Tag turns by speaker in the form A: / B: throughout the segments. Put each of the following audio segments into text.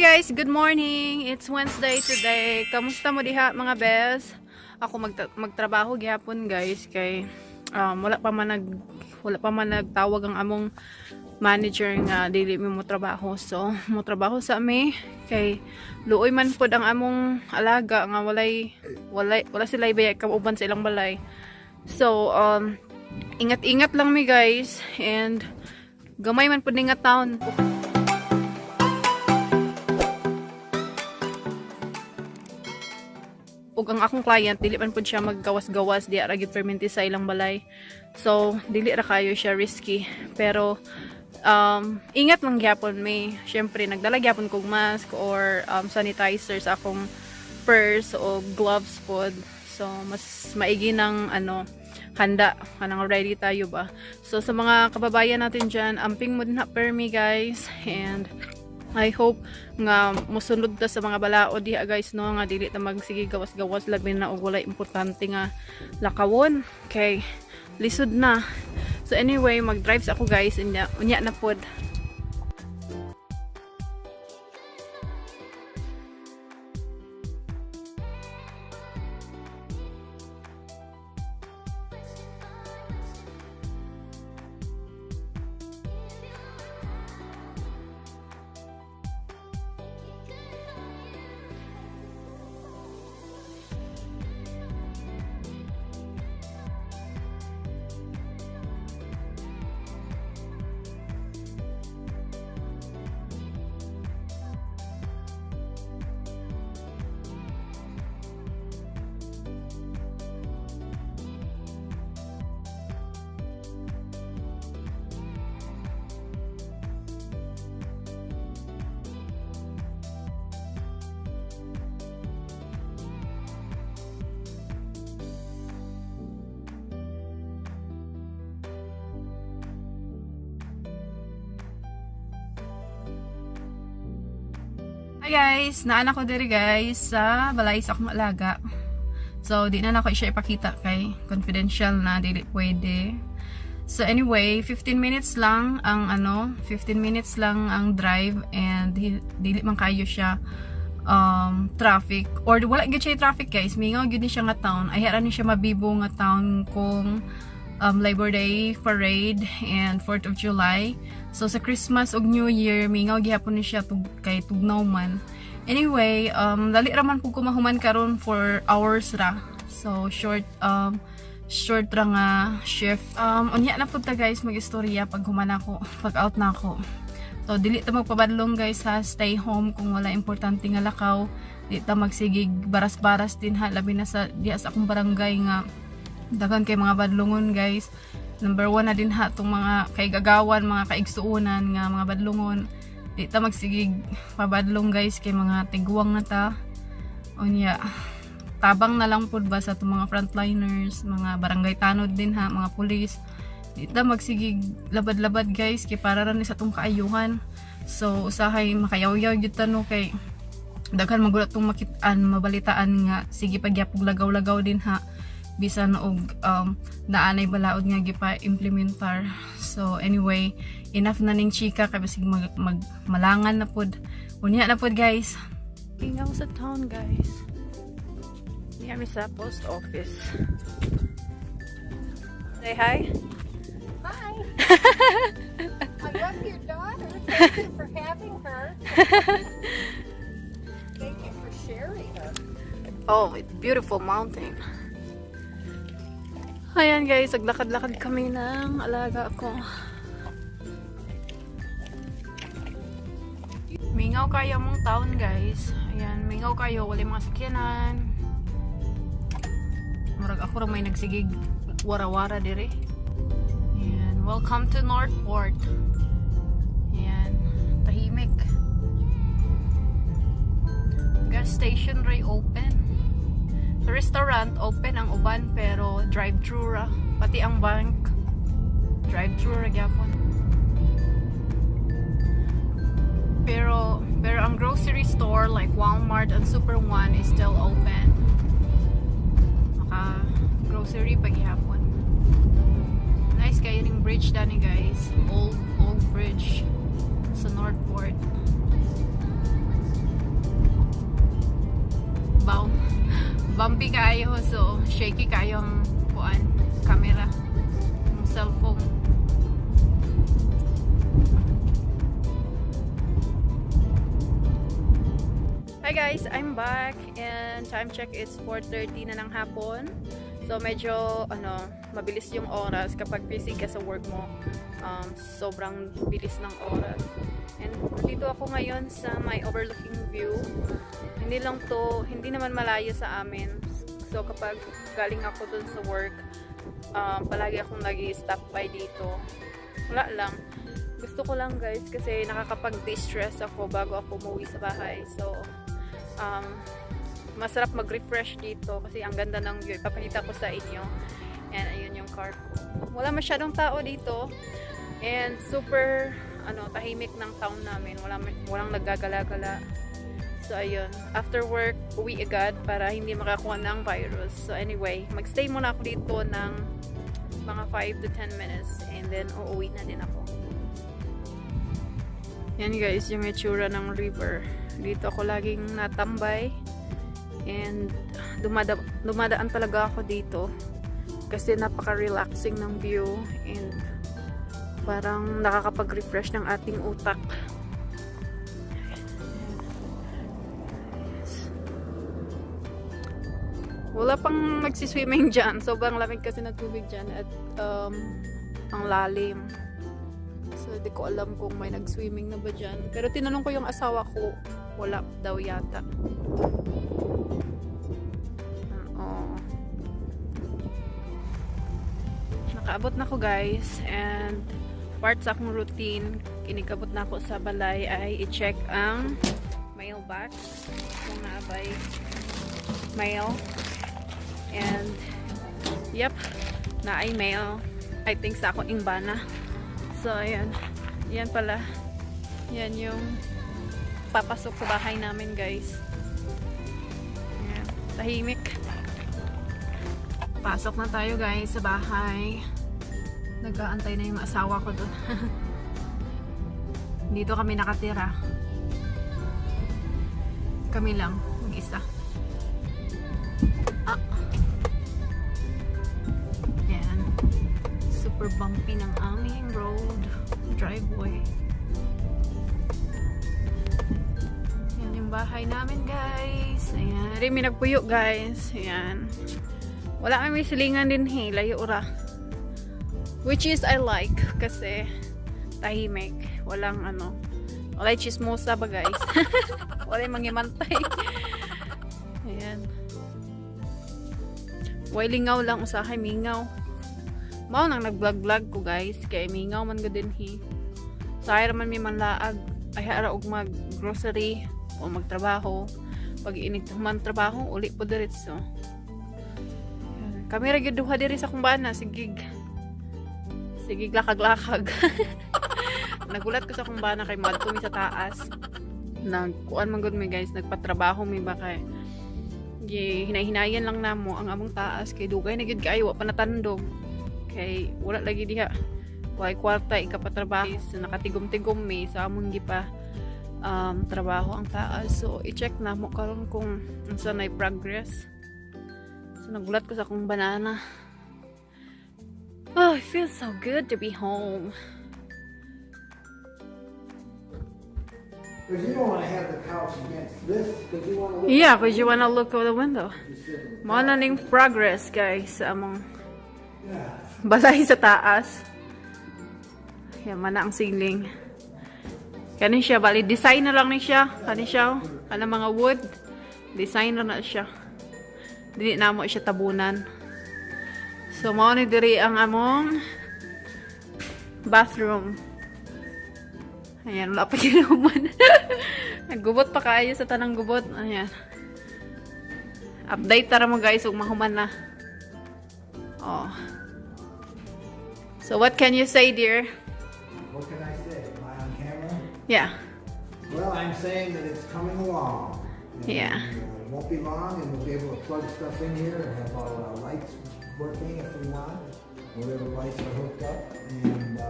A: Hi guys, good morning. It's Wednesday today. Kamusta mo diha mga bes? Ako magtrabaho gihapon guys kay wala pa man nagtawag ang among manager nga dili mo trabaho. So, mo trabaho sa ami kay luoy man pod ang among alaga nga wala sila ibaya kauban sa ilang balay. So, ingat-ingat lang mi guys and gamay man pod nga taon. Ug ang akong client dili man pud siya maggawas-gawas di ra gyud perminti sa ilang balay. So dili ra kayo siya risky. Pero ingat lang gyapon may syempre nagdala gyapon kog mask or sanitizer sa akong purse o gloves pod. So mas maigi ng handa kanang ready tayo ba. So sa mga kababayan natin diyan, amping mo din per me guys, and I hope nga musunod ta sa mga balaod diha guys no, nga dili ta magsige gawas-gawas labi na og walay importante nga lakawon kay lisod na. So anyway, mag-drive ako guys unya na pod. Hi guys, naanak ko diri guys sa balay sa akong alaga. So di na nako siya ipakita kay confidential na dili pwede. So anyway, 15 minutes lang ang 15 minutes lang ang drive and dili man kayo siya traffic or wala gyud siya traffic guys. Mingaw gyud ni siya nga town. Ay hara ni siya mabibo nga town kung Labor Day parade and 4th of July. So sa Christmas ug New Year mingaw gihapon ni siya kay tugnaw man. Anyway, dali ra man pud ko mahuman karon for hours ra. So short ra nga shift. Unya na pud ta guys magistorya pag human ako, pag out na ako. So dili ta magpabadlong guys ha, stay home kung wala importante nga lakaw. Di ta magsigig baras-baras din ha, labi na sa diha sa akong barangay nga daghan kay mga badlungon guys. Number 1 na din ha tong mga kaigagawan, mga kaigsuunan nga mga badlungon. Di ta magsigig pabadlong guys kay mga tiguwang na ta. Unya tabang na lang pud ba sa tong mga frontliners, mga barangay tanod din ha, mga pulis. Di ta magsigig labad-labad guys kay para ra ni sa tong kaayuhan. So usahay makayaw-yaw gyud ta no kay daghan magulat tong makitaan, mabalitaan nga sige pagyapog lagaw-lagaw din ha. Bisan og naanay balaod nga gipa-implementar. So anyway, enough na ning chika kay basig malangan na pod. Unya na pod guys. Ingaw sa town guys. Kami sa post office. Say hi.
B: Hi. I love your daughter. Thank you for having her. Thank you for sharing her.
A: Oh, it's beautiful mountain. Ayan guys, naglakad-lakad kami ng alaga ko. Mingaw kayo mong town guys. Ayan, mingaw kayo, wala mga sakyanan. Murag ako rin may nagsigig wara-wara dire. Ayan, welcome to Northport. Ayan, tahimik. Gas station ray open. Restaurant open ang uban pero drive-thru ra, pati ang bank drive-thru ra gyapon. Pero ang grocery store like Walmart and Super One is still open. Maka grocery paghihapon. Nice kayo ning bridge dani guys, old bridge sa Northport. Bow. Bumpy kaayo, so shaky kaayo ang kuan, camera, yung cellphone. Hi guys, I'm back and time check is 4:30 na ng hapon. So medyo mabilis yung oras kapag busy ka sa work mo. Sobrang bilis ng oras. And dito ako ngayon sa may overlooking view. Hindi naman malayo sa amin. So kapag galing ako dun sa work, palagi akong nag-i-stop by dito. Wala lang. Gusto ko lang guys kasi nakakapag-distress ako bago ako umuwi sa bahay. So masarap mag-refresh dito kasi ang ganda ng view. Ipapakita ko sa inyo. And ayun yung car ko. Wala masyadong tao dito. And super tahimik ng town namin. Walang nagagala-gala. So ayun, after work, uwi agad para hindi makakuha ng virus. So anyway, magstay muna ako dito ng mga 5 to 10 minutes and then uuwi na din ako. Yan guys, yung itsura ng river. Dito ako laging natambay and dumadaan talaga ako dito kasi napaka-relaxing ng view and parang nakakapag-refresh ng ating utak. Wala pang nagsiswimming dyan. Sobrang lamig kasi ng tubig dyan at ang lalim. So, di ko alam kung may nag-swimming na ba dyan. Pero tinanong ko yung asawa ko, wala daw yata. Nakaabot na ko guys and part sa akong routine, kinikabot na ako sa balay ay i-check ang mailbox kung naabay mail. And yep, na ay mail. I think sa akong ingbana. So ayan, yan pala. Yan yung papasok sa bahay namin guys. Ayan, tahimik. Pasok na tayo guys sa bahay. Nag-aantay na yung asawa ko doon. Dito kami nakatira. Kami lang, mag-isa. Ayan. Super bumpy ng aming road. Driveway. Ayan yung bahay namin guys. Ayan. May nagpuyo guys. Ayan. Wala kami silingan din layo ura. Which is I like kasi tahimik. Walang walay chismosa ba guys. Walay mangimantay. Ayan. Way lingaw lang usahay mingaw. Mao nang nag-vlog ko guys kay mingaw man gud dinhi. Sayra man mi manlaag ay hara og mag grocery o magtrabaho. Pag init man trabaho uli po diretso. Kami ra gyud duha diri sa kumbana sigig lakag-lakag. Nagulat ko sa kumbana kay madto mi sa taas. Nagkuan man gud mi guys, nagpatrabaho mi ba kay hinay-hinayan lang namo ang among taas kay dugay na gyud kaayo wa pa natandog. Kay wala lagi diha. Way kwarta ikapatrabaho. Nakatigom-tigom mi sa among gipa trabaho ang taas. So i-check na mo karon kung unsa nay progress. So nagulat ko sa akong banana. Oh, it feels so good to be home.
C: Because you don't want to have the couch against this, because you want to look.
A: Yeah, because you want to look out the window. Mo na ning progress guys sa among balay sa taas. Yan man ang ceiling. Kani siya bali design na lang ni siya. Kani siya ana mga wood. Design na siya. Dili na mo siya tabunan. So, mao ni diri ang among bathroom. Ayan, wala pa kinuman. Naggubot pa kayo sa tanang gubot. Ayan. Update tara mo guys, ug mahuman na. Oh. So, what can you say, dear?
C: What can I say? Am I on camera?
A: Yeah.
C: Well, I'm saying that it's coming along.
A: Yeah.
C: It won't be long, and we'll be able to plug stuff in here and have all our lights working if we want. Whatever lights are hooked up, and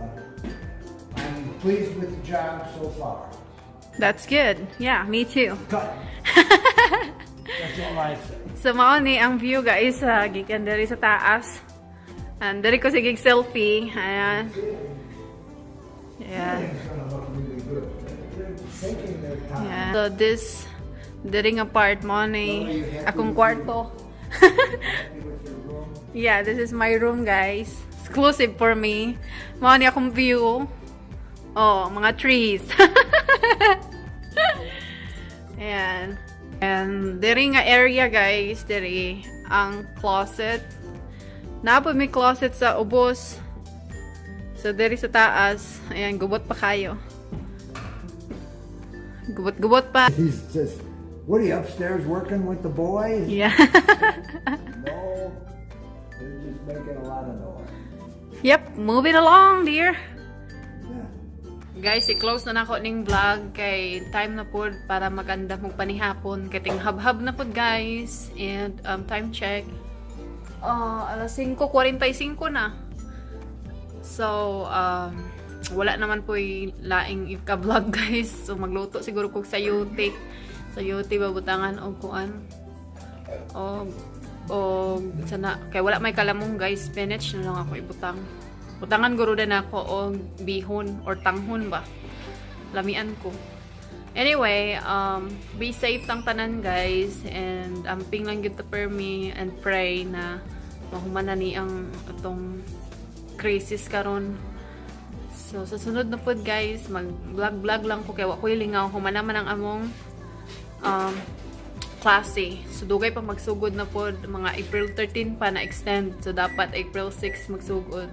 C: I'm pleased with the job so far.
A: That's good. Yeah, me too.
C: Cut. That's all I say.
A: So mao ni ang view guys gikan diri sa taas. And diri ko sige selfie. Ayan. Yeah.
C: It's gonna look really good. They're taking their time.
A: Yeah. So this diri nga part mo ni akong kwarto.
C: Happy with your room?
A: Yeah, this is my room guys. Exclusive for me. Mao ni akong view. Oh, mga trees. Ayan. And diri nga area guys, diri ang closet. Napo may closet sa ubos. So diri sa taas, ayan, gubot pa kayo. Gubot pa.
C: He says, what are you upstairs working with the boys?
A: Yeah.
C: No, they're just making a lot of noise.
A: Yep, moving along, dear.
C: Yeah.
A: Guys, i-close na nako ning vlog kay time na pod para maganda mong panihapon. Kating hab-hab na pod guys. And time check. Alas 5:45 na. So, wala naman po laing ika-vlog guys. So, magluto siguro kog sayuti. Sayuti babutangan og kuan. O sana kay wala may kalamong guys, spinach na lang ako ibutang. Butangan guro din ako og bihon or tanghon ba. Lamian ko. Anyway, be safe tang tanan guys, and amping lang gyud ta per me and pray na mahuman na ni ang atong crisis karon. So sa sunod na pod guys, mag-vlog lang ko kay wa ko lingaw human naman ang among klase. So dugay pa magsugod na pod, mga April 13 pa na extend. So dapat April 6 magsugod.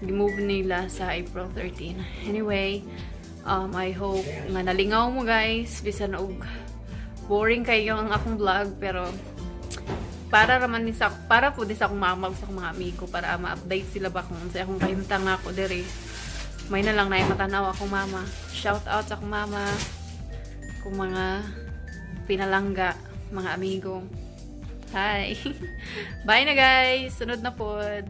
A: Gi-move nila sa April 13. Anyway, I hope nga nalingaw mo guys, bisan og boring kayo ang akong vlog, pero para raman ni sa para po din sa akong mama sa akong mga amigo para ma-update sila ba kung sa akong kahimtang ako diri. May na lang na matanaw akong mama. Shout out sa akong mama, kung mga pinalangga, mga amigo. Hi. Bye na guys. Sunod na pod.